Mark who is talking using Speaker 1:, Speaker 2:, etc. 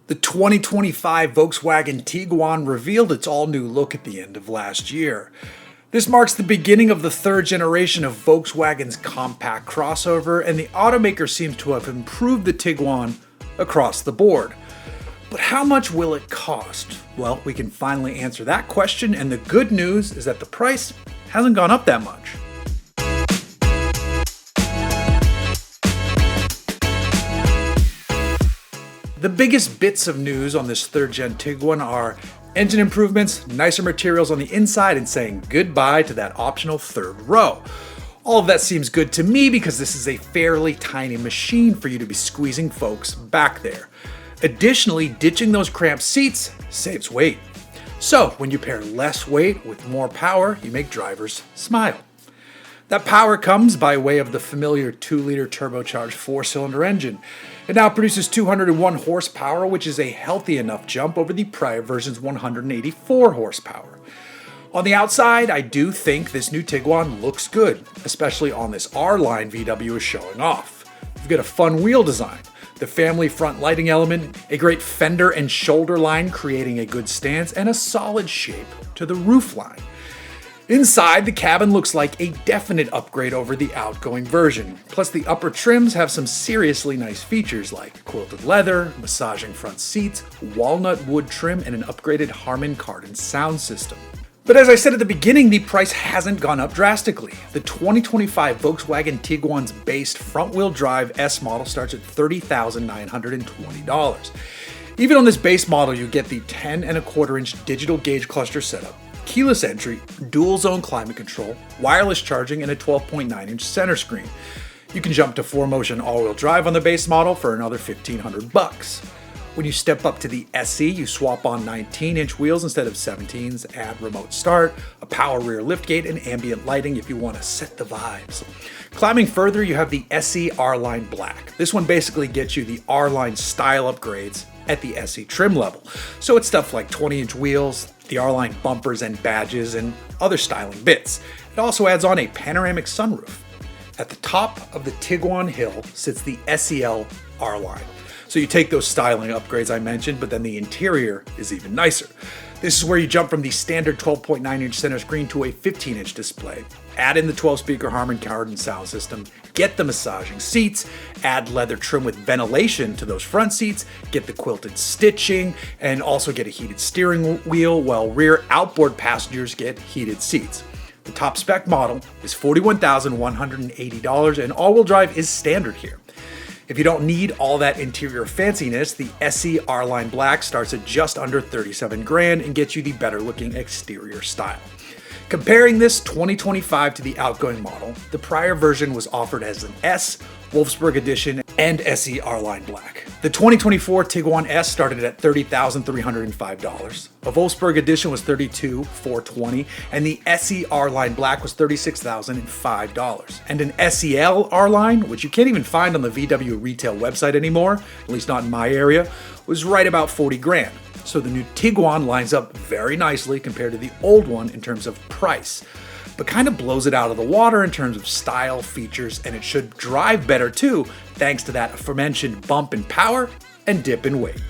Speaker 1: The 2025 Volkswagen Tiguan revealed its all-new look at the end of last year. This marks the beginning of the third generation of Volkswagen's compact crossover, and the automaker seems to have improved the Tiguan across the board. But how much will it cost? Well, we can finally answer that question, and the good news is that the price hasn't gone up that much. The biggest bits of news on this third-gen Tiguan are engine improvements, nicer materials on the inside, and saying goodbye to that optional third row. All of that seems good to me because this is a fairly tiny machine for you to be squeezing folks back there. Additionally, ditching those cramped seats saves weight. So when you pair less weight with more power, you make drivers smile. That power comes by way of the familiar 2-liter turbocharged 4-cylinder engine. It now produces 201 horsepower, which is a healthy enough jump over the prior version's 184 horsepower. On the outside, I do think this new Tiguan looks good, especially on this R-line VW is showing off. You've got a fun wheel design, the family front lighting element, a great fender and shoulder line creating a good stance, and a solid shape to the roof line. Inside, the cabin looks like a definite upgrade over the outgoing version. Plus, the upper trims have some seriously nice features like quilted leather, massaging front seats, walnut wood trim, and an upgraded Harman Kardon sound system. But as I said at the beginning, the price hasn't gone up drastically. The 2025 Volkswagen Tiguan's base front-wheel drive S model starts at $30,920. Even on this base model, you get the 10.25-inch digital gauge cluster setup, keyless entry, dual zone climate control, wireless charging, and a 12.9-inch center screen. You can jump to 4Motion all-wheel drive on the base model for another $1,500. When you step up to the SE, you swap on 19-inch wheels instead of 17s, add remote start, a power rear liftgate, and ambient lighting if you want to set the vibes. Climbing further, you have the SE R-Line Black. This one basically gets you the R-Line style upgrades at the SE trim level. So it's stuff like 20-inch wheels, the R-Line bumpers and badges, and other styling bits. It also adds on a panoramic sunroof. At the top of the Tiguan hill sits the SEL R-Line. So you take those styling upgrades I mentioned, but then the interior is even nicer. This is where you jump from the standard 12.9-inch center screen to a 15-inch display. Add in the 12-speaker Harman Kardon sound system, get the massaging seats, add leather trim with ventilation to those front seats, get the quilted stitching, and also get a heated steering wheel, while rear outboard passengers get heated seats. The top spec model is $41,180, and all-wheel drive is standard here. If you don't need all that interior fanciness, the SE R-Line Black starts at just under $37,000 and gets you the better looking exterior style. Comparing this 2025 to the outgoing model, the prior version was offered as an S, Wolfsburg Edition, and SE R-Line Black. The 2024 Tiguan S started at $30,305. A Wolfsburg Edition was $32,420, and the SE R-Line Black was $36,005. And an SEL R-Line, which you can't even find on the VW retail website anymore, at least not in my area, was right about $40,000. So the new Tiguan lines up very nicely compared to the old one in terms of price, but kind of blows it out of the water in terms of style, features, and it should drive better too, thanks to that aforementioned bump in power and dip in weight.